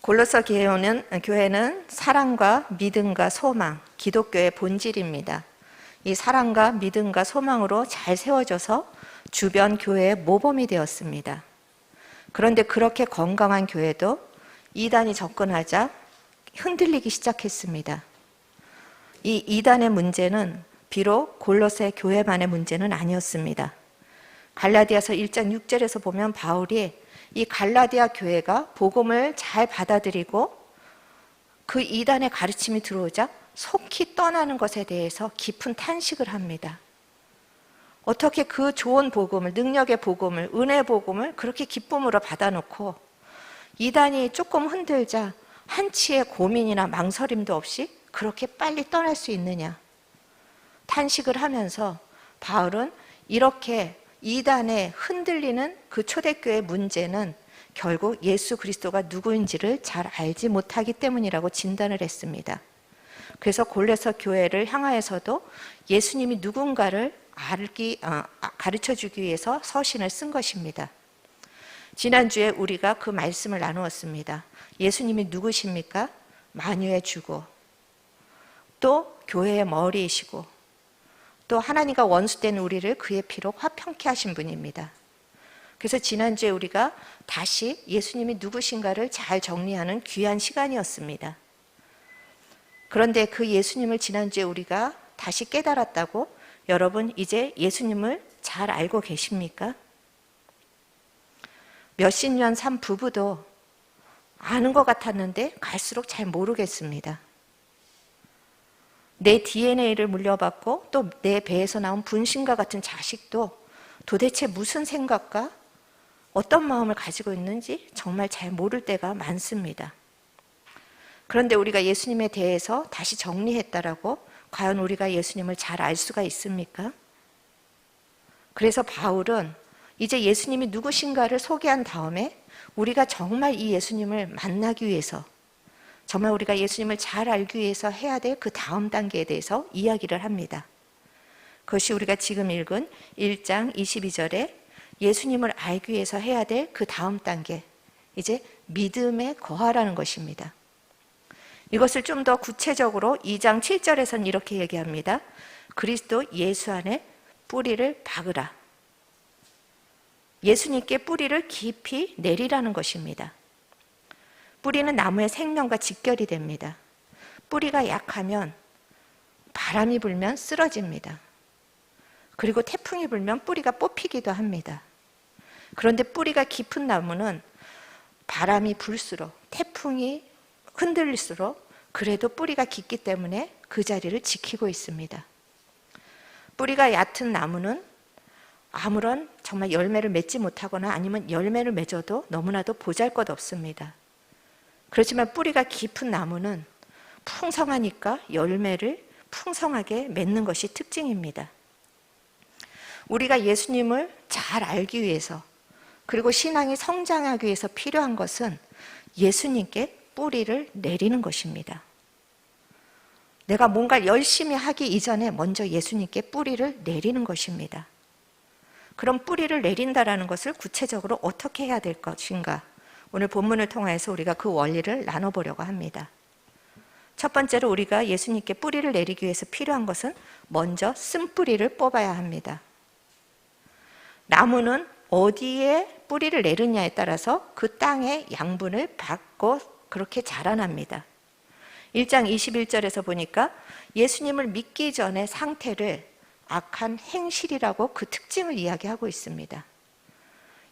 골로새 교회는 사랑과 믿음과 소망, 기독교의 본질입니다. 이 사랑과 믿음과 소망으로 잘 세워져서 주변 교회의 모범이 되었습니다. 그런데 그렇게 건강한 교회도 이단이 접근하자 흔들리기 시작했습니다. 이 이단의 문제는 비록 골로새 교회만의 문제는 아니었습니다. 갈라디아서 1장 6절에서 보면 바울이 이 갈라디아 교회가 복음을 잘 받아들이고 그 이단의 가르침이 들어오자 속히 떠나는 것에 대해서 깊은 탄식을 합니다. 어떻게 그 좋은 복음을, 능력의 복음을, 은혜 복음을 그렇게 기쁨으로 받아놓고 이단이 조금 흔들자 한치의 고민이나 망설임도 없이 그렇게 빨리 떠날 수 있느냐. 탄식을 하면서 바울은 이렇게 이단에 흔들리는 그 초대교회의 문제는 결국 예수 그리스도가 누구인지를 잘 알지 못하기 때문이라고 진단을 했습니다. 그래서 골로새 교회를 향하여서도 예수님이 누군가를 가르쳐주기 위해서 서신을 쓴 것입니다. 지난주에 우리가 그 말씀을 나누었습니다. 예수님이 누구십니까? 만유의 주고, 또 교회의 머리이시고, 또 하나님과 원수된 우리를 그의 피로 화평케 하신 분입니다. 그래서 지난주에 우리가 다시 예수님이 누구신가를 잘 정리하는 귀한 시간이었습니다. 그런데 그 예수님을 지난주에 우리가 다시 깨달았다고 여러분 이제 예수님을 잘 알고 계십니까? 몇십 년 산 부부도 아는 것 같았는데 갈수록 잘 모르겠습니다. 내 DNA를 물려받고 또 내 배에서 나온 분신과 같은 자식도 도대체 무슨 생각과 어떤 마음을 가지고 있는지 정말 잘 모를 때가 많습니다. 그런데 우리가 예수님에 대해서 다시 정리했다라고 과연 우리가 예수님을 잘 알 수가 있습니까? 그래서 바울은 이제 예수님이 누구신가를 소개한 다음에 우리가 정말 이 예수님을 만나기 위해서, 정말 우리가 예수님을 잘 알기 위해서 해야 될 그 다음 단계에 대해서 이야기를 합니다. 그것이 우리가 지금 읽은 1장 22절에 예수님을 알기 위해서 해야 될 그 다음 단계, 이제 믿음에 거하라는 것입니다. 이것을 좀 더 구체적으로 2장 7절에서는 이렇게 얘기합니다. 그리스도 예수 안에 뿌리를 박으라. 예수님께 뿌리를 깊이 내리라는 것입니다. 뿌리는 나무의 생명과 직결이 됩니다. 뿌리가 약하면 바람이 불면 쓰러집니다. 그리고 태풍이 불면 뿌리가 뽑히기도 합니다. 그런데 뿌리가 깊은 나무는 바람이 불수록, 태풍이 흔들릴수록 그래도 뿌리가 깊기 때문에 그 자리를 지키고 있습니다. 뿌리가 얕은 나무는 아무런 정말 열매를 맺지 못하거나 아니면 열매를 맺어도 너무나도 보잘것없습니다. 그렇지만 뿌리가 깊은 나무는 풍성하니까 열매를 풍성하게 맺는 것이 특징입니다. 우리가 예수님을 잘 알기 위해서, 그리고 신앙이 성장하기 위해서 필요한 것은 예수님께 뿌리를 내리는 것입니다. 내가 뭔가 열심히 하기 이전에 먼저 예수님께 뿌리를 내리는 것입니다. 그럼 뿌리를 내린다라는 것을 구체적으로 어떻게 해야 될 것인가? 오늘 본문을 통해서 우리가 그 원리를 나눠보려고 합니다. 첫 번째로 우리가 예수님께 뿌리를 내리기 위해서 필요한 것은 먼저 쓴뿌리를 뽑아야 합니다. 나무는 어디에 뿌리를 내리냐에 따라서 그 땅의 양분을 받고 그렇게 자라납니다. 1장 21절에서 보니까 예수님을 믿기 전의 상태를 악한 행실이라고 그 특징을 이야기하고 있습니다.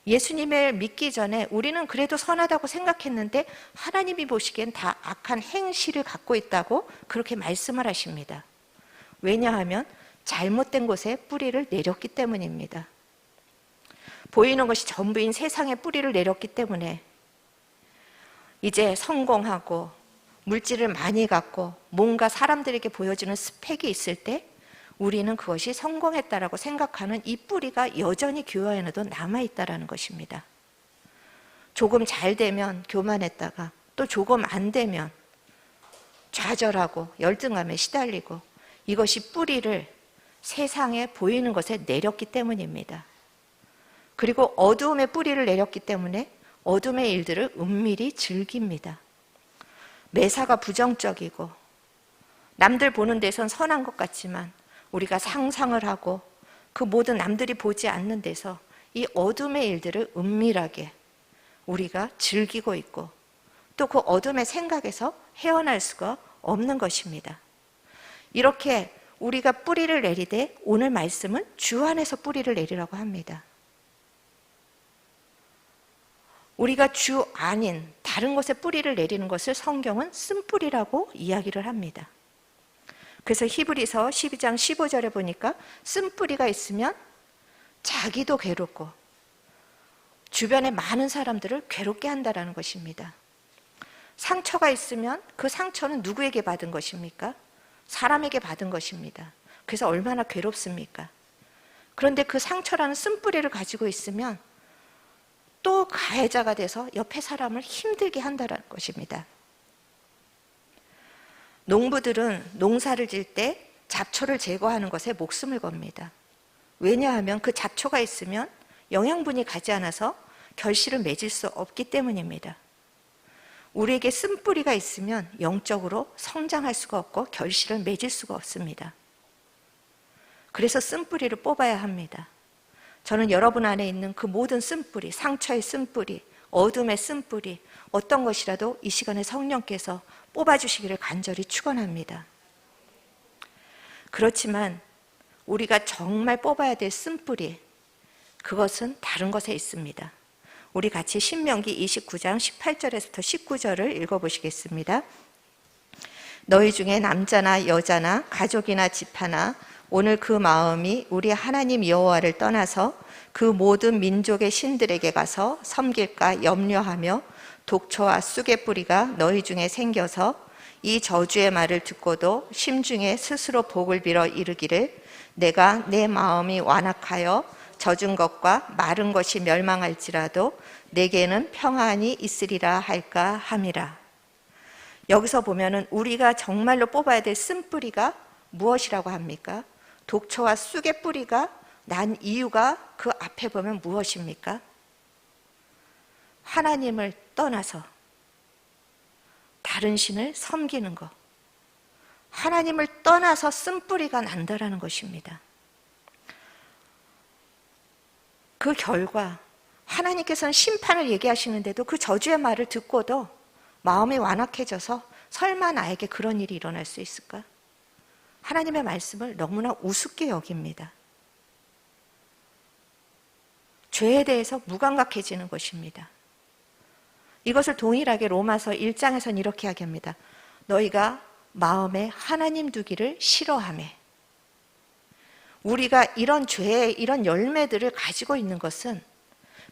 예수님을 믿기 전에 우리는 그래도 선하다고 생각했는데 하나님이 보시기엔 다 악한 행실을 갖고 있다고 그렇게 말씀을 하십니다. 왜냐하면 잘못된 곳에 뿌리를 내렸기 때문입니다. 보이는 것이 전부인 세상에 뿌리를 내렸기 때문에 이제 성공하고 물질을 많이 갖고 뭔가 사람들에게 보여주는 스펙이 있을 때 우리는 그것이 성공했다라고 생각하는 이 뿌리가 여전히 교회 안에도 남아있다라는 것입니다. 조금 잘 되면 교만했다가 또 조금 안 되면 좌절하고 열등감에 시달리고, 이것이 뿌리를 세상에 보이는 것에 내렸기 때문입니다. 그리고 어두움의 뿌리를 내렸기 때문에 어둠의 일들을 은밀히 즐깁니다. 매사가 부정적이고 남들 보는 데선 선한 것 같지만 우리가 상상을 하고 그 모든 남들이 보지 않는 데서 이 어둠의 일들을 은밀하게 우리가 즐기고 있고 또 그 어둠의 생각에서 헤어날 수가 없는 것입니다. 이렇게 우리가 뿌리를 내리되 오늘 말씀은 주 안에서 뿌리를 내리라고 합니다. 우리가 주 아닌 다른 곳에 뿌리를 내리는 것을 성경은 쓴뿌리라고 이야기를 합니다. 그래서 히브리서 12장 15절에 보니까 쓴뿌리가 있으면 자기도 괴롭고 주변에 많은 사람들을 괴롭게 한다는 것입니다. 상처가 있으면 그 상처는 누구에게 받은 것입니까? 사람에게 받은 것입니다. 그래서 얼마나 괴롭습니까? 그런데 그 상처라는 쓴뿌리를 가지고 있으면 또 가해자가 돼서 옆에 사람을 힘들게 한다는 것입니다. 농부들은 농사를 질 때 잡초를 제거하는 것에 목숨을 겁니다. 왜냐하면 그 잡초가 있으면 영양분이 가지 않아서 결실을 맺을 수 없기 때문입니다. 우리에게 쓴뿌리가 있으면 영적으로 성장할 수가 없고 결실을 맺을 수가 없습니다. 그래서 쓴뿌리를 뽑아야 합니다. 저는 여러분 안에 있는 그 모든 쓴뿌리, 상처의 쓴뿌리, 어둠의 쓴뿌리, 어떤 것이라도 이 시간에 성령께서 뽑아주시기를 간절히 축원합니다. 그렇지만 우리가 정말 뽑아야 될 쓴뿌리, 그것은 다른 것에 있습니다. 우리 같이 신명기 29장 18절에서부터 19절을 읽어보시겠습니다. 너희 중에 남자나 여자나 가족이나 집하나 오늘 그 마음이 우리 하나님 여호와를 떠나서 그 모든 민족의 신들에게 가서 섬길까 염려하며 독초와 쑥의 뿌리가 너희 중에 생겨서 이 저주의 말을 듣고도 심중에 스스로 복을 빌어 이르기를 내가 내 마음이 완악하여 젖은 것과 마른 것이 멸망할지라도 내게는 평안이 있으리라 할까 함이라. 여기서 보면은 우리가 정말로 뽑아야 될 쓴뿌리가 무엇이라고 합니까? 독초와 쑥의 뿌리가 난 이유가 그 앞에 보면 무엇입니까? 하나님을 떠나서 다른 신을 섬기는 것. 하나님을 떠나서 쓴뿌리가 난다라는 것입니다. 그 결과 하나님께서는 심판을 얘기하시는데도 그 저주의 말을 듣고도 마음이 완악해져서 설마 나에게 그런 일이 일어날 수 있을까? 하나님의 말씀을 너무나 우습게 여깁니다. 죄에 대해서 무감각해지는 것입니다. 이것을 동일하게 로마서 1장에서는 이렇게 이야기합니다. 너희가 마음에 하나님 두기를 싫어하매. 우리가 이런 죄의 이런 열매들을 가지고 있는 것은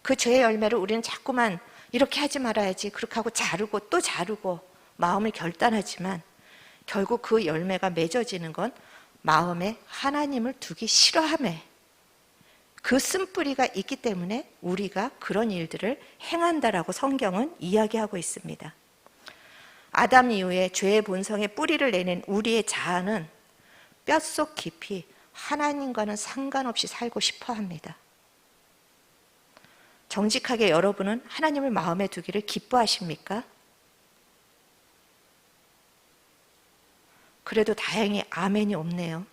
그 죄의 열매를 우리는 자꾸만 이렇게 하지 말아야지 그렇게 하고 자르고 또 자르고 마음을 결단하지만 결국 그 열매가 맺어지는 건 마음에 하나님을 두기 싫어함에 그 쓴뿌리가 있기 때문에 우리가 그런 일들을 행한다라고 성경은 이야기하고 있습니다. 아담 이후에 죄의 본성에 뿌리를 내는 우리의 자아는 뼛속 깊이 하나님과는 상관없이 살고 싶어 합니다. 정직하게 여러분은 하나님을 마음에 두기를 기뻐하십니까? 그래도 다행히 아멘이 없네요.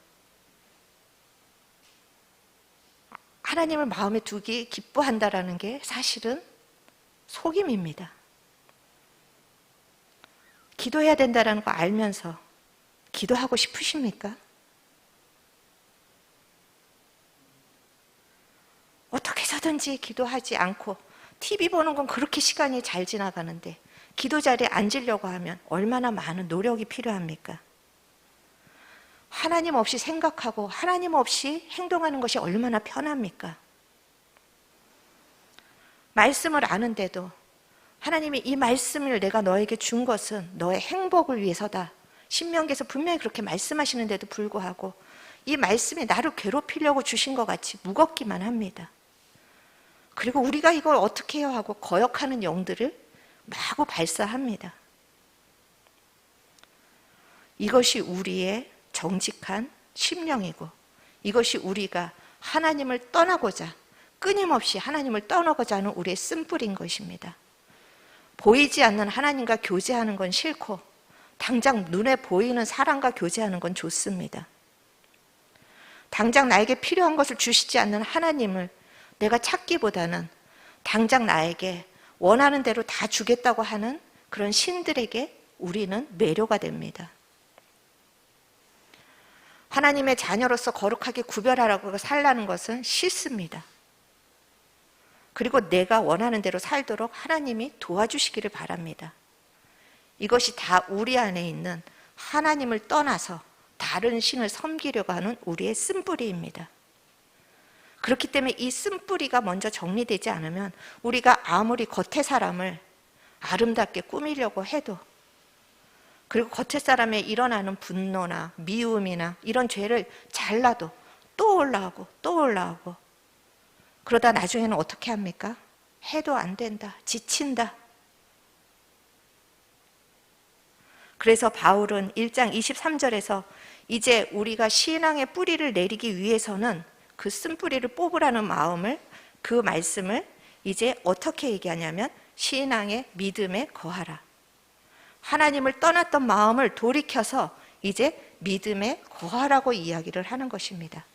하나님을 마음에 두기 기뻐한다라는 게 사실은 속임입니다. 기도해야 된다는 거 알면서 기도하고 싶으십니까? 어떻게 해서든지 기도하지 않고 TV 보는 건 그렇게 시간이 잘 지나가는데 기도 자리에 앉으려고 하면 얼마나 많은 노력이 필요합니까? 하나님 없이 생각하고 하나님 없이 행동하는 것이 얼마나 편합니까? 말씀을 아는데도 하나님이 이 말씀을 내가 너에게 준 것은 너의 행복을 위해서다. 신명기에서 분명히 그렇게 말씀하시는데도 불구하고 이 말씀이 나를 괴롭히려고 주신 것 같이 무겁기만 합니다. 그리고 우리가 이걸 어떻게 해야 하고 거역하는 영들을 마구 발사합니다. 이것이 우리의 정직한 심령이고 이것이 우리가 하나님을 떠나고자 끊임없이 하나님을 떠나고자 하는 우리의 쓴뿌리인 것입니다. 보이지 않는 하나님과 교제하는 건 싫고 당장 눈에 보이는 사람과 교제하는 건 좋습니다. 당장 나에게 필요한 것을 주시지 않는 하나님을 내가 찾기보다는 당장 나에게 원하는 대로 다 주겠다고 하는 그런 신들에게 우리는 매료가 됩니다. 하나님의 자녀로서 거룩하게 구별하라고 살라는 것은 싫습니다. 그리고 내가 원하는 대로 살도록 하나님이 도와주시기를 바랍니다. 이것이 다 우리 안에 있는 하나님을 떠나서 다른 신을 섬기려고 하는 우리의 쓴뿌리입니다. 그렇기 때문에 이 쓴뿌리가 먼저 정리되지 않으면 우리가 아무리 겉의 사람을 아름답게 꾸미려고 해도, 그리고 겉의 사람에 일어나는 분노나 미움이나 이런 죄를 잘라도 또 올라오고 또 올라오고, 그러다 나중에는 어떻게 합니까? 해도 안 된다, 지친다. 그래서 바울은 1장 23절에서 이제 우리가 신앙의 뿌리를 내리기 위해서는 그 쓴뿌리를 뽑으라는 마음을, 그 말씀을 이제 어떻게 얘기하냐면 신앙의 믿음에 거하라. 하나님을 떠났던 마음을 돌이켜서 이제 믿음에 거하라고 이야기를 하는 것입니다.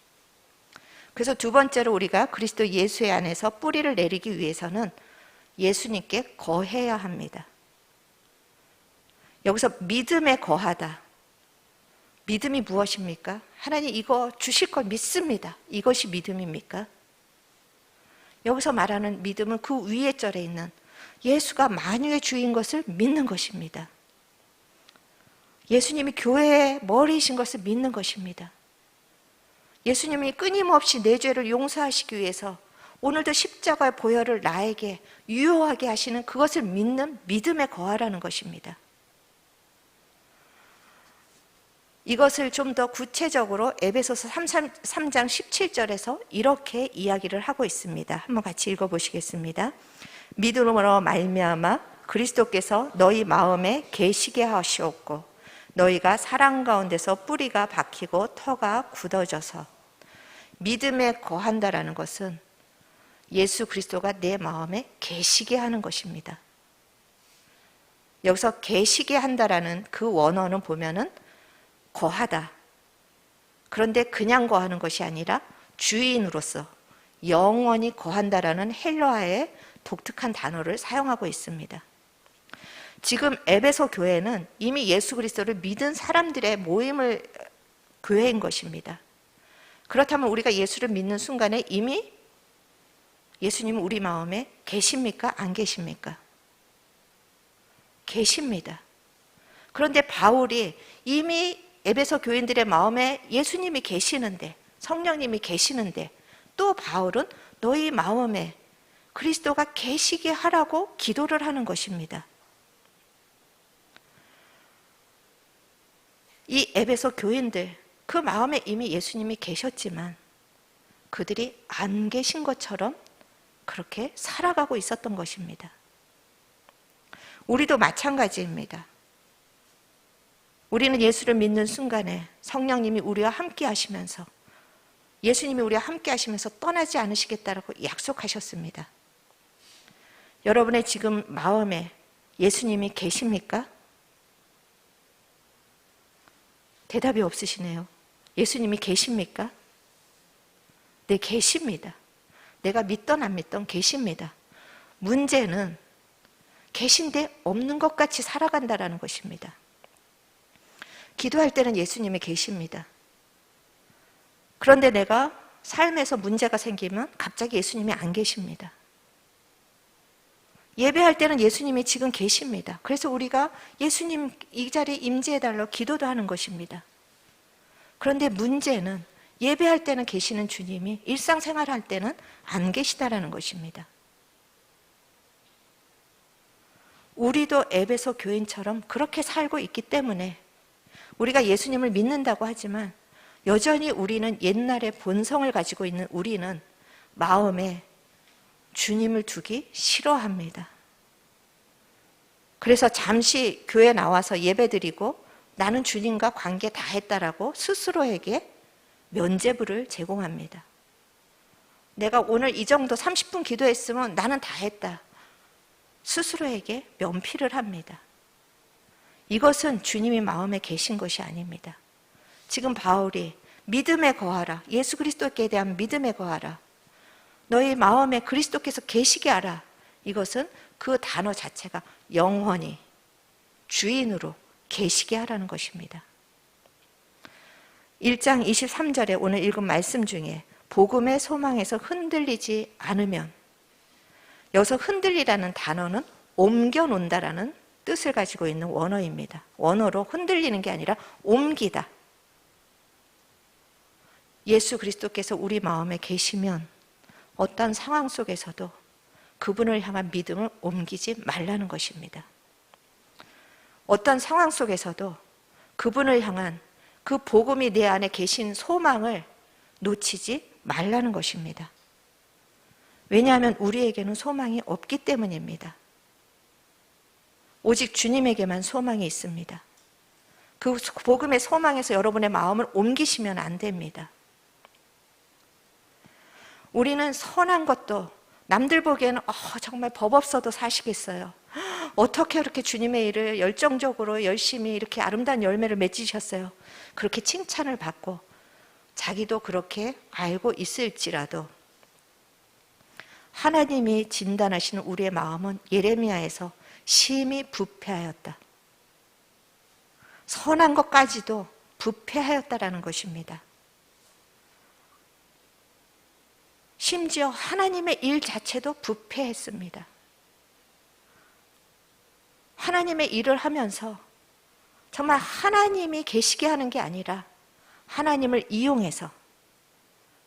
그래서 두 번째로 우리가 그리스도 예수의 안에서 뿌리를 내리기 위해서는 예수님께 거해야 합니다. 여기서 믿음에 거하다. 믿음이 무엇입니까? 하나님 이거 주실 걸 믿습니다. 이것이 믿음입니까? 여기서 말하는 믿음은 그 위에 절에 있는 예수가 만유의 주인 것을 믿는 것입니다. 예수님이 교회의 머리이신 것을 믿는 것입니다. 예수님이 끊임없이 내 죄를 용서하시기 위해서 오늘도 십자가의 보혈을 나에게 유효하게 하시는 그것을 믿는 믿음에 거하라는 것입니다. 이것을 좀 더 구체적으로 에베소서 3장 17절에서 이렇게 이야기를 하고 있습니다. 한번 같이 읽어보시겠습니다. 믿음으로 말미암아 그리스도께서 너희 마음에 계시게 하시옵고 너희가 사랑 가운데서 뿌리가 박히고 터가 굳어져서. 믿음에 거한다라는 것은 예수 그리스도가 내 마음에 계시게 하는 것입니다. 여기서 계시게 한다라는 그 원어는 보면은 거하다. 그런데 그냥 거하는 것이 아니라 주인으로서 영원히 거한다라는 헬라어의 독특한 단어를 사용하고 있습니다. 지금 에베소 교회는 이미 예수 그리스도를 믿은 사람들의 모임을 교회인 것입니다. 그렇다면 우리가 예수를 믿는 순간에 이미 예수님은 우리 마음에 계십니까? 안 계십니까? 계십니다. 그런데 바울이 이미 에베소 교인들의 마음에 예수님이 계시는데, 성령님이 계시는데 또 바울은 너희 마음에 그리스도가 계시게 하라고 기도를 하는 것입니다. 이 에베소 교인들, 그 마음에 이미 예수님이 계셨지만 그들이 안 계신 것처럼 그렇게 살아가고 있었던 것입니다. 우리도 마찬가지입니다. 우리는 예수를 믿는 순간에 성령님이 우리와 함께 하시면서, 예수님이 우리와 함께 하시면서 떠나지 않으시겠다라고 약속하셨습니다. 여러분의 지금 마음에 예수님이 계십니까? 대답이 없으시네요. 예수님이 계십니까? 네, 계십니다. 내가 믿던 안 믿던 계십니다. 문제는 계신데 없는 것 같이 살아간다는 것입니다. 기도할 때는 예수님이 계십니다. 그런데 내가 삶에서 문제가 생기면 갑자기 예수님이 안 계십니다. 예배할 때는 예수님이 지금 계십니다. 그래서 우리가 예수님 이 자리에 임재해달라고 기도도 하는 것입니다. 그런데 문제는 예배할 때는 계시는 주님이 일상생활 할 때는 안 계시다라는 것입니다. 우리도 에베소 교인처럼 그렇게 살고 있기 때문에 우리가 예수님을 믿는다고 하지만 여전히 우리는 옛날의 본성을 가지고 있는 우리는 마음에 주님을 두기 싫어합니다. 그래서 잠시 교회 나와서 예배드리고 나는 주님과 관계 다 했다라고 스스로에게 면죄부를 제공합니다. 내가 오늘 이 정도 30분 기도했으면 나는 다 했다. 스스로에게 면피를 합니다. 이것은 주님이 마음에 계신 것이 아닙니다. 지금 바울이 믿음에 거하라, 예수 그리스도께 대한 믿음에 거하라, 너희 마음에 그리스도께서 계시게 하라, 이것은 그 단어 자체가 영원히 주인으로 계시게 하라는 것입니다. 1장 23절에 오늘 읽은 말씀 중에 복음의 소망에서 흔들리지 않으면, 여기서 흔들리라는 단어는 옮겨놓는다라는 뜻을 가지고 있는 원어입니다. 원어로 흔들리는 게 아니라 옮기다. 예수 그리스도께서 우리 마음에 계시면 어떤 상황 속에서도 그분을 향한 믿음을 옮기지 말라는 것입니다. 어떤 상황 속에서도 그분을 향한 그 복음이 내 안에 계신 소망을 놓치지 말라는 것입니다. 왜냐하면 우리에게는 소망이 없기 때문입니다. 오직 주님에게만 소망이 있습니다. 그 복음의 소망에서 여러분의 마음을 옮기시면 안 됩니다. 우리는 선한 것도 남들 보기에는 정말 법 없어도 사시겠어요. 어떻게 그렇게 주님의 일을 열정적으로 열심히 이렇게 아름다운 열매를 맺으셨어요. 그렇게 칭찬을 받고 자기도 그렇게 알고 있을지라도 하나님이 진단하시는 우리의 마음은 예레미야에서 심히 부패하였다. 선한 것까지도 부패하였다라는 것입니다. 심지어 하나님의 일 자체도 부패했습니다. 하나님의 일을 하면서 정말 하나님이 계시게 하는 게 아니라 하나님을 이용해서,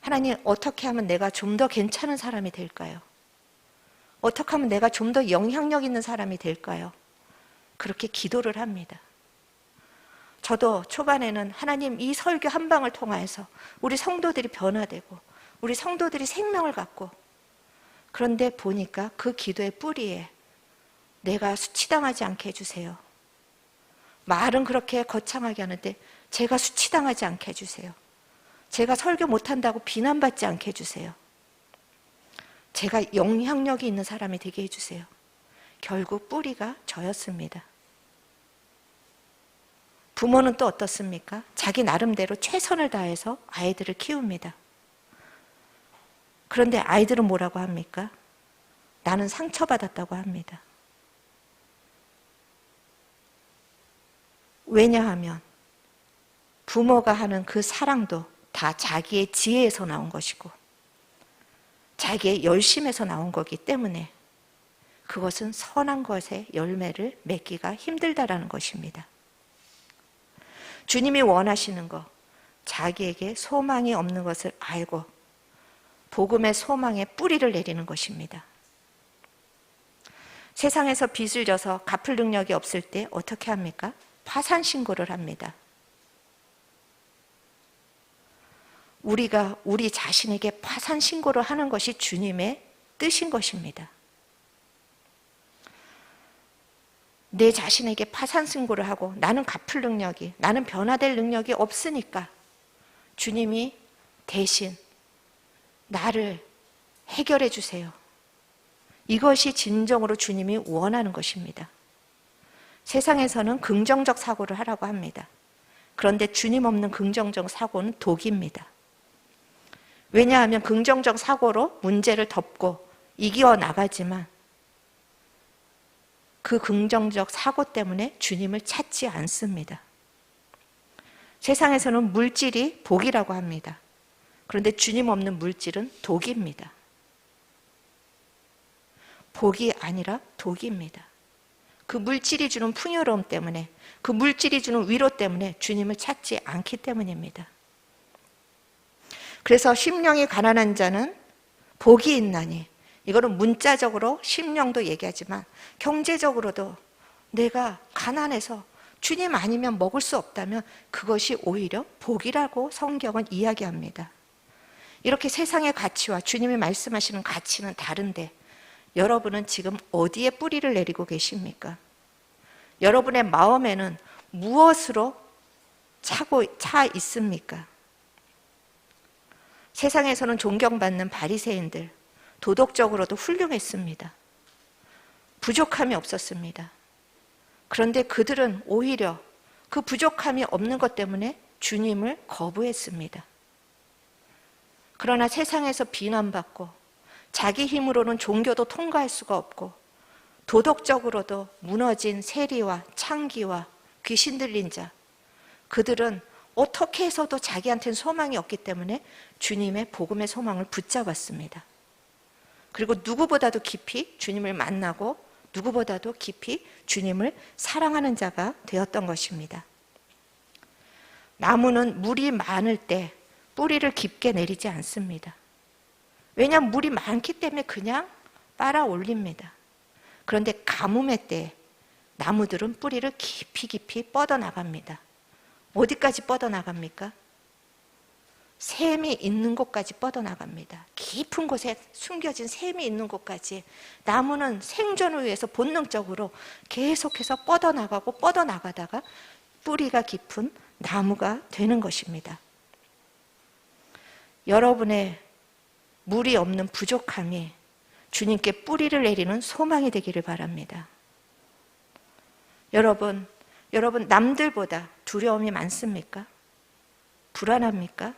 하나님 어떻게 하면 내가 좀 더 괜찮은 사람이 될까요? 어떻게 하면 내가 좀 더 영향력 있는 사람이 될까요? 그렇게 기도를 합니다. 저도 초반에는 하나님 이 설교 한 방을 통하여서 우리 성도들이 변화되고 우리 성도들이 생명을 갖고, 그런데 보니까 그 기도의 뿌리에 내가 수치당하지 않게 해주세요. 말은 그렇게 거창하게 하는데 제가 수치당하지 않게 해주세요. 제가 설교 못한다고 비난받지 않게 해주세요. 제가 영향력이 있는 사람이 되게 해주세요. 결국 뿌리가 저였습니다. 부모는 또 어떻습니까? 자기 나름대로 최선을 다해서 아이들을 키웁니다. 그런데 아이들은 뭐라고 합니까? 나는 상처받았다고 합니다. 왜냐하면 부모가 하는 그 사랑도 다 자기의 지혜에서 나온 것이고 자기의 열심에서 나온 거기 때문에 그것은 선한 것의 열매를 맺기가 힘들다라는 것입니다. 주님이 원하시는 것, 자기에게 소망이 없는 것을 알고 복음의 소망에 뿌리를 내리는 것입니다. 세상에서 빚을 져서 갚을 능력이 없을 때 어떻게 합니까? 파산 신고를 합니다. 우리가 우리 자신에게 파산 신고를 하는 것이 주님의 뜻인 것입니다. 내 자신에게 파산 신고를 하고 나는 갚을 능력이, 나는 변화될 능력이 없으니까 주님이 대신 나를 해결해 주세요. 이것이 진정으로 주님이 원하는 것입니다. 세상에서는 긍정적 사고를 하라고 합니다. 그런데 주님 없는 긍정적 사고는 독입니다. 왜냐하면 긍정적 사고로 문제를 덮고 이겨나가지만 그 긍정적 사고 때문에 주님을 찾지 않습니다. 세상에서는 물질이 복이라고 합니다. 그런데 주님 없는 물질은 독입니다. 복이 아니라 독입니다. 그 물질이 주는 풍요로움 때문에, 그 물질이 주는 위로 때문에 주님을 찾지 않기 때문입니다. 그래서 심령이 가난한 자는 복이 있나니, 이거는 문자적으로 심령도 얘기하지만 경제적으로도 내가 가난해서 주님 아니면 먹을 수 없다면 그것이 오히려 복이라고 성경은 이야기합니다. 이렇게 세상의 가치와 주님이 말씀하시는 가치는 다른데 여러분은 지금 어디에 뿌리를 내리고 계십니까? 여러분의 마음에는 무엇으로 차 있습니까? 세상에서는 존경받는 바리새인들, 도덕적으로도 훌륭했습니다. 부족함이 없었습니다. 그런데 그들은 오히려 그 부족함이 없는 것 때문에 주님을 거부했습니다. 그러나 세상에서 비난받고 자기 힘으로는 종교도 통과할 수가 없고 도덕적으로도 무너진 세리와 창기와 귀신 들린 자, 그들은 어떻게 해서도 자기한테는 소망이 없기 때문에 주님의 복음의 소망을 붙잡았습니다. 그리고 누구보다도 깊이 주님을 만나고 누구보다도 깊이 주님을 사랑하는 자가 되었던 것입니다. 나무는 물이 많을 때 뿌리를 깊게 내리지 않습니다. 왜냐하면 물이 많기 때문에 그냥 빨아 올립니다. 그런데 가뭄의 때 나무들은 뿌리를 깊이 깊이 뻗어나갑니다. 어디까지 뻗어나갑니까? 샘이 있는 곳까지 뻗어나갑니다. 깊은 곳에 숨겨진 샘이 있는 곳까지 나무는 생존을 위해서 본능적으로 계속해서 뻗어나가고 뻗어나가다가 뿌리가 깊은 나무가 되는 것입니다. 여러분의 물이 없는 부족함이 주님께 뿌리를 내리는 소망이 되기를 바랍니다. 여러분 남들보다 두려움이 많습니까? 불안합니까?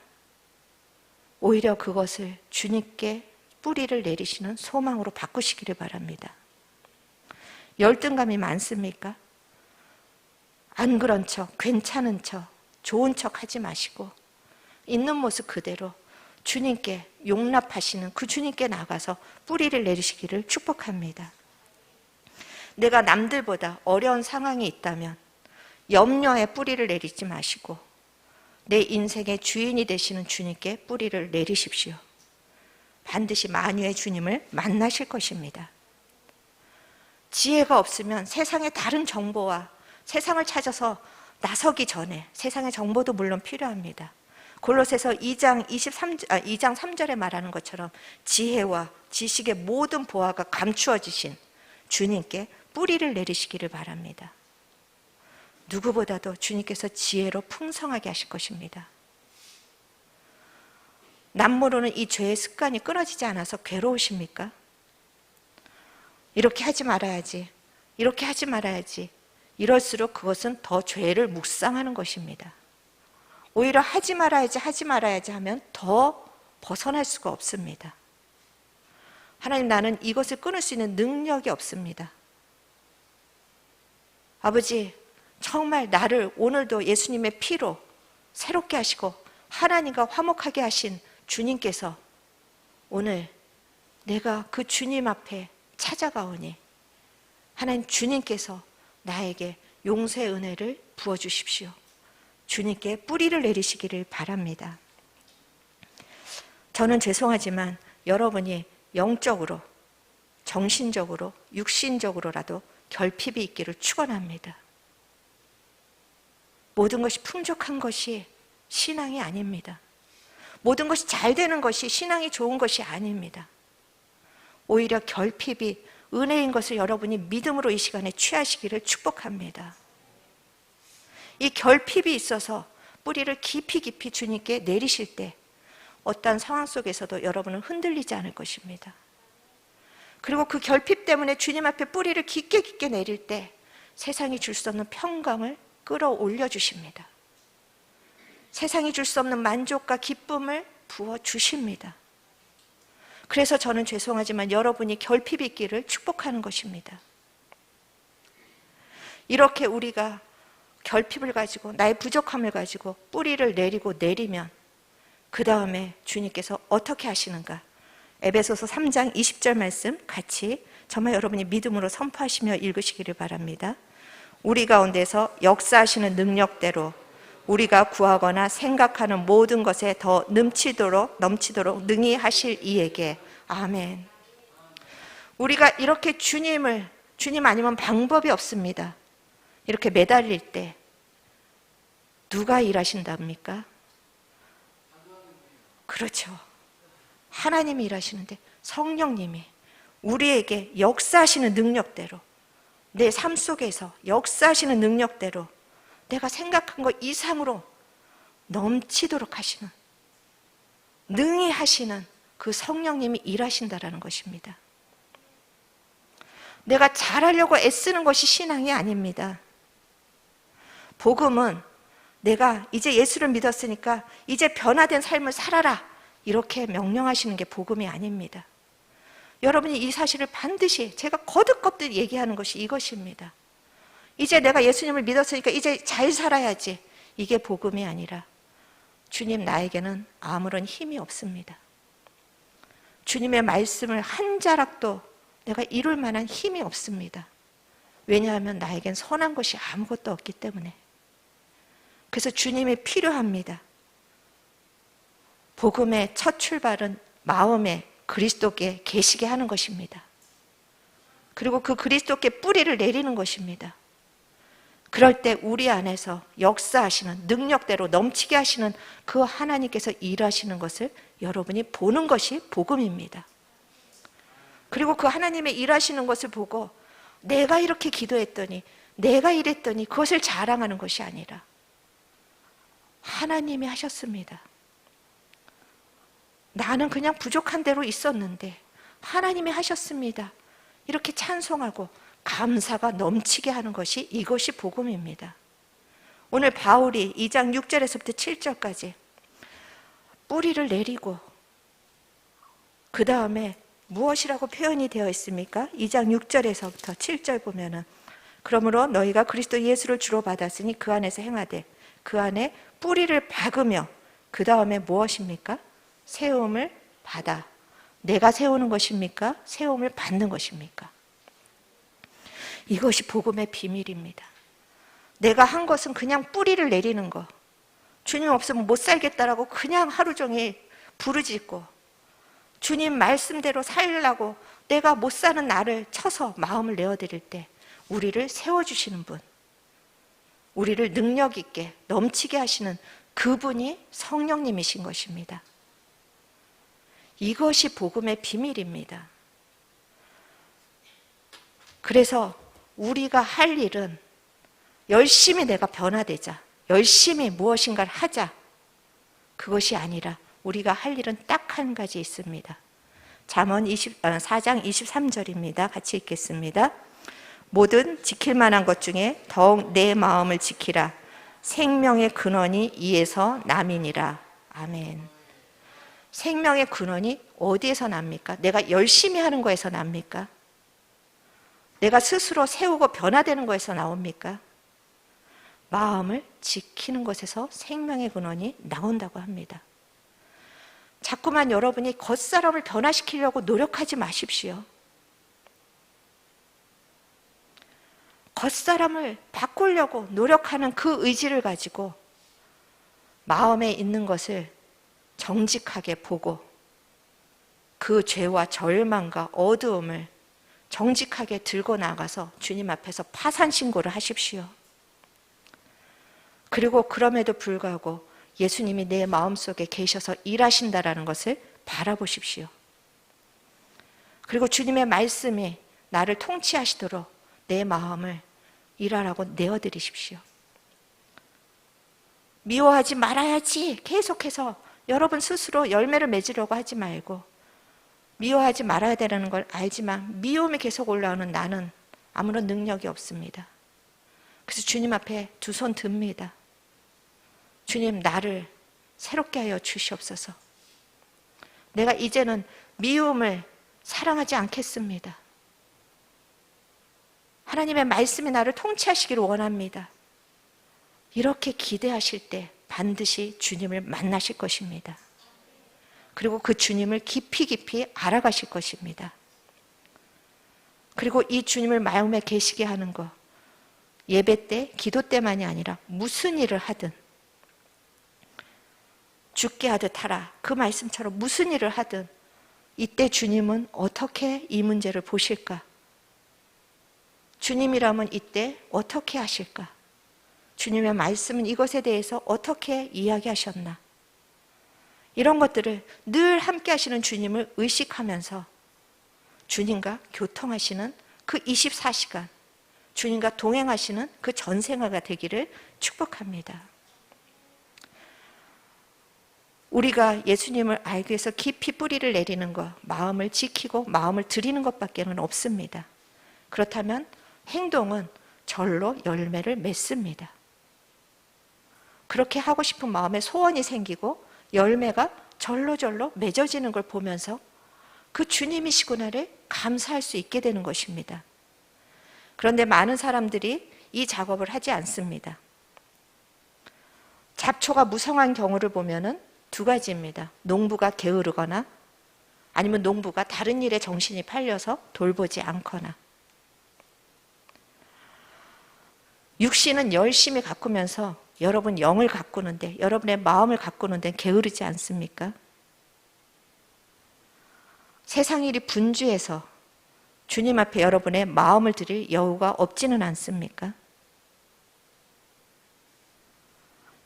오히려 그것을 주님께 뿌리를 내리시는 소망으로 바꾸시기를 바랍니다. 열등감이 많습니까? 안 그런 척, 괜찮은 척, 좋은 척 하지 마시고 있는 모습 그대로 주님께 용납하시는 그 주님께 나가서 뿌리를 내리시기를 축복합니다. 내가 남들보다 어려운 상황이 있다면 염려에 뿌리를 내리지 마시고 내 인생의 주인이 되시는 주님께 뿌리를 내리십시오. 반드시 만유의 주님을 만나실 것입니다. 지혜가 없으면 세상의 다른 정보와 세상을 찾아서 나서기 전에 세상의 정보도 물론 필요합니다. 골로새서 2장 3절에 말하는 것처럼 지혜와 지식의 모든 보화가 감추어지신 주님께 뿌리를 내리시기를 바랍니다. 누구보다도 주님께서 지혜로 풍성하게 하실 것입니다. 남모르는 이 죄의 습관이 끊어지지 않아서 괴로우십니까? 이렇게 하지 말아야지, 이렇게 하지 말아야지. 이럴수록 그것은 더 죄를 묵상하는 것입니다. 오히려 하지 말아야지 하면 더 벗어날 수가 없습니다. 하나님, 나는 이것을 끊을 수 있는 능력이 없습니다. 아버지, 정말 나를 오늘도 예수님의 피로 새롭게 하시고 하나님과 화목하게 하신 주님께서 오늘 내가 그 주님 앞에 찾아가오니 하나님, 주님께서 나에게 용서의 은혜를 부어주십시오. 주님께 뿌리를 내리시기를 바랍니다. 저는 죄송하지만 여러분이 영적으로, 정신적으로, 육신적으로라도 결핍이 있기를 축원합니다. 모든 것이 풍족한 것이 신앙이 아닙니다. 모든 것이 잘 되는 것이 신앙이 좋은 것이 아닙니다. 오히려 결핍이 은혜인 것을 여러분이 믿음으로 이 시간에 취하시기를 축복합니다. 이 결핍이 있어서 뿌리를 깊이 깊이 주님께 내리실 때 어떠한 상황 속에서도 여러분은 흔들리지 않을 것입니다. 그리고 그 결핍 때문에 주님 앞에 뿌리를 깊게 깊게 내릴 때 세상이 줄 수 없는 평강을 끌어올려 주십니다. 세상이 줄 수 없는 만족과 기쁨을 부어 주십니다. 그래서 저는 죄송하지만 여러분이 결핍이 있기를 축복하는 것입니다. 이렇게 우리가 결핍을 가지고 나의 부족함을 가지고 뿌리를 내리면 그 다음에 주님께서 어떻게 하시는가? 에베소서 3장 20절 말씀 같이 정말 여러분이 믿음으로 선포하시며 읽으시기를 바랍니다. 우리 가운데서 역사하시는 능력대로 우리가 구하거나 생각하는 모든 것에 더 넘치도록 능히 하실 이에게. 아멘. 우리가 이렇게 주님 아니면 방법이 없습니다. 이렇게 매달릴 때 누가 일하신답니까? 그렇죠. 하나님이 일하시는데 성령님이 우리에게 역사하시는 능력대로 내 삶 속에서 역사하시는 능력대로 내가 생각한 것 이상으로 넘치도록 하시는, 능히 하시는 그 성령님이 일하신다라는 것입니다. 내가 잘하려고 애쓰는 것이 신앙이 아닙니다. 복음은 내가 이제 예수를 믿었으니까 이제 변화된 삶을 살아라, 이렇게 명령하시는 게 복음이 아닙니다. 여러분이 이 사실을 반드시, 제가 거듭거듭 얘기하는 것이 이것입니다. 이제 내가 예수님을 믿었으니까 이제 잘 살아야지, 이게 복음이 아니라 주님, 나에게는 아무런 힘이 없습니다. 주님의 말씀을 한 자락도 내가 이룰 만한 힘이 없습니다. 왜냐하면 나에겐 선한 것이 아무것도 없기 때문에. 그래서 주님이 필요합니다. 복음의 첫 출발은 마음에 그리스도께 계시게 하는 것입니다. 그리고 그 그리스도께 뿌리를 내리는 것입니다. 그럴 때 우리 안에서 역사하시는, 능력대로 넘치게 하시는 그 하나님께서 일하시는 것을 여러분이 보는 것이 복음입니다. 그리고 그 하나님의 일하시는 것을 보고 내가 이렇게 기도했더니, 내가 이랬더니 그것을 자랑하는 것이 아니라 하나님이 하셨습니다. 나는 그냥 부족한 대로 있었는데 하나님이 하셨습니다. 이렇게 찬송하고 감사가 넘치게 하는 것이, 이것이 복음입니다. 오늘 바울이 2장 6절에서부터 7절까지 뿌리를 내리고 그 다음에 무엇이라고 표현이 되어 있습니까? 2장 6절에서부터 7절 보면은, 그러므로 너희가 그리스도 예수를 주로 받았으니 그 안에서 행하되 그 안에 뿌리를 박으며, 그 다음에 무엇입니까? 세움을 받아. 내가 세우는 것입니까? 세움을 받는 것입니까? 이것이 복음의 비밀입니다. 내가 한 것은 그냥 뿌리를 내리는 거, 주님 없으면 못 살겠다라고 그냥 하루 종일 부르짖고, 주님 말씀대로 살려고 내가 못 사는 나를 쳐서 마음을 내어드릴 때 우리를 세워주시는 분, 우리를 능력 있게 넘치게 하시는 그분이 성령님이신 것입니다. 이것이 복음의 비밀입니다. 그래서 우리가 할 일은 열심히 내가 변화되자, 열심히 무엇인가를 하자, 그것이 아니라 우리가 할 일은 딱 한 가지 있습니다. 잠언 4장 23절입니다. 같이 읽겠습니다. 모든 지킬 만한 것 중에 더욱 내 마음을 지키라. 생명의 근원이 이에서 남이니라. 아멘. 생명의 근원이 어디에서 납니까? 내가 열심히 하는 거에서 납니까? 내가 스스로 세우고 변화되는 거에서 나옵니까? 마음을 지키는 것에서 생명의 근원이 나온다고 합니다. 자꾸만 여러분이 겉사람을 변화시키려고 노력하지 마십시오. 겉사람을 바꾸려고 노력하는 그 의지를 가지고 마음에 있는 것을 정직하게 보고 그 죄와 절망과 어두움을 정직하게 들고 나가서 주님 앞에서 파산 신고를 하십시오. 그리고 그럼에도 불구하고 예수님이 내 마음속에 계셔서 일하신다라는 것을 바라보십시오. 그리고 주님의 말씀이 나를 통치하시도록 내 마음을 일하라고 내어드리십시오. 미워하지 말아야지 계속해서 여러분 스스로 열매를 맺으려고 하지 말고, 미워하지 말아야 되는 걸 알지만 미움이 계속 올라오는 나는 아무런 능력이 없습니다. 그래서 주님 앞에 두 손 듭니다. 주님, 나를 새롭게 하여 주시옵소서. 내가 이제는 미움을 사랑하지 않겠습니다. 하나님의 말씀이 나를 통치하시기를 원합니다. 이렇게 기대하실 때 반드시 주님을 만나실 것입니다. 그리고 그 주님을 깊이 깊이 알아가실 것입니다. 그리고 이 주님을 마음에 계시게 하는 것, 예배 때, 기도 때만이 아니라 무슨 일을 하든 죽게 하듯 하라, 그 말씀처럼 무슨 일을 하든 이때 주님은 어떻게 이 문제를 보실까? 주님이라면 이때 어떻게 하실까? 주님의 말씀은 이것에 대해서 어떻게 이야기하셨나? 이런 것들을 늘 함께 하시는 주님을 의식하면서 주님과 교통하시는 그 24시간, 주님과 동행하시는 그 전생활가 되기를 축복합니다. 우리가 예수님을 알기 위해서 깊이 뿌리를 내리는 것, 마음을 지키고 마음을 드리는 것밖에는 없습니다. 그렇다면 행동은 절로 열매를 맺습니다. 그렇게 하고 싶은 마음에 소원이 생기고 열매가 절로 맺어지는 걸 보면서 그 주님이시구나를 감사할 수 있게 되는 것입니다. 그런데 많은 사람들이 이 작업을 하지 않습니다. 잡초가 무성한 경우를 보면은 두 가지입니다. 농부가 게으르거나 아니면 농부가 다른 일에 정신이 팔려서 돌보지 않거나. 육신은 열심히 가꾸면서 여러분 영을 가꾸는데, 여러분의 마음을 가꾸는 데 게으르지 않습니까? 세상 일이 분주해서 주님 앞에 여러분의 마음을 드릴 여유가 없지는 않습니까?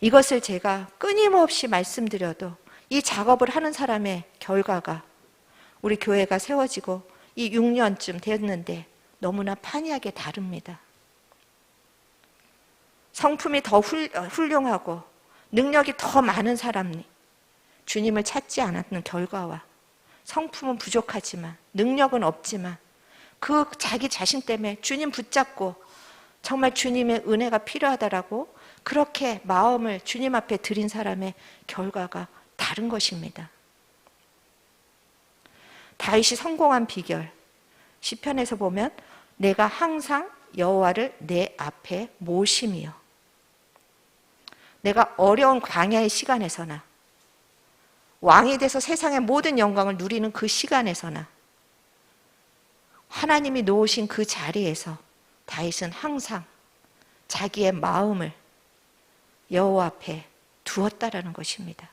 이것을 제가 끊임없이 말씀드려도 이 작업을 하는 사람의 결과가 우리 교회가 세워지고 이 6년쯤 됐는데 너무나 판이하게 다릅니다. 성품이 더 훌륭하고 능력이 더 많은 사람이 주님을 찾지 않았는 결과와 성품은 부족하지만 능력은 없지만 그 자기 자신 때문에 주님 붙잡고 정말 주님의 은혜가 필요하다라고 그렇게 마음을 주님 앞에 드린 사람의 결과가 다른 것입니다. 다윗이 성공한 비결, 시편에서 보면 내가 항상 여호와를 내 앞에 모심이요. 내가 어려운 광야의 시간에서나 왕이 돼서 세상의 모든 영광을 누리는 그 시간에서나 하나님이 놓으신 그 자리에서 다윗은 항상 자기의 마음을 여호와 앞에 두었다라는 것입니다.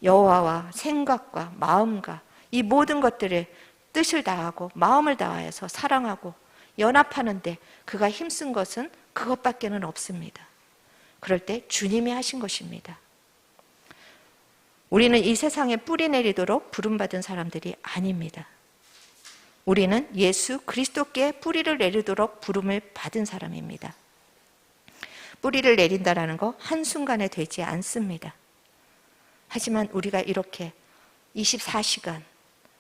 여호와와 생각과 마음과 이 모든 것들을 뜻을 다하고 마음을 다하여서 사랑하고 연합하는데 그가 힘쓴 것은 그것밖에는 없습니다. 그럴 때 주님이 하신 것입니다. 우리는 이 세상에 뿌리 내리도록 부름받은 사람들이 아닙니다. 우리는 예수 그리스도께 뿌리를 내리도록 부름을 받은 사람입니다. 뿌리를 내린다라는 거 한순간에 되지 않습니다. 하지만 우리가 이렇게 24시간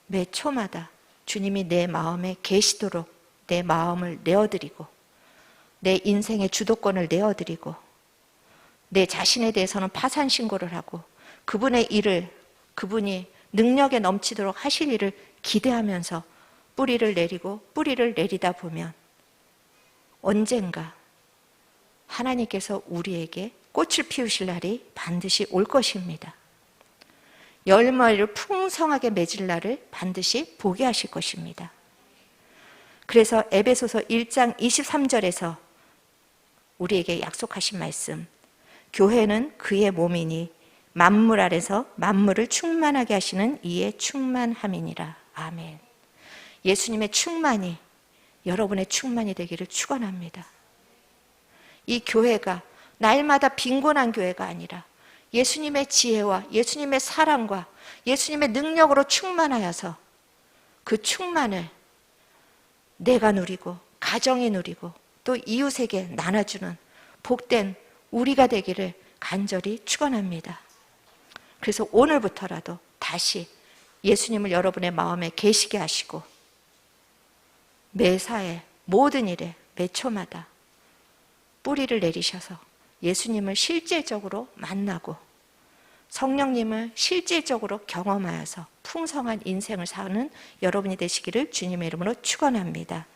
매 초마다 주님이 내 마음에 계시도록 내 마음을 내어드리고 내 인생의 주도권을 내어드리고 내 자신에 대해서는 파산 신고를 하고 그분의 일을 그분이 능력에 넘치도록 하실 일을 기대하면서 뿌리를 내리고 뿌리를 내리다 보면 언젠가 하나님께서 우리에게 꽃을 피우실 날이 반드시 올 것입니다. 열매를 풍성하게 맺을 날을 반드시 보게 하실 것입니다. 그래서 에베소서 1장 23절에서 우리에게 약속하신 말씀, 교회는 그의 몸이니 만물 아래서 만물을 충만하게 하시는 이의 충만함이니라. 아멘. 예수님의 충만이 여러분의 충만이 되기를 축원합니다. 이 교회가 날마다 빈곤한 교회가 아니라 예수님의 지혜와 예수님의 사랑과 예수님의 능력으로 충만하여서 그 충만을 내가 누리고 가정이 누리고 또 이웃에게 나눠주는 복된 우리가 되기를 간절히 축원합니다. 그래서 오늘부터라도 다시 예수님을 여러분의 마음에 계시게 하시고 매사에 모든 일에 매 초마다 뿌리를 내리셔서 예수님을 실질적으로 만나고 성령님을 실질적으로 경험하여서 풍성한 인생을 사는 여러분이 되시기를 주님의 이름으로 축원합니다.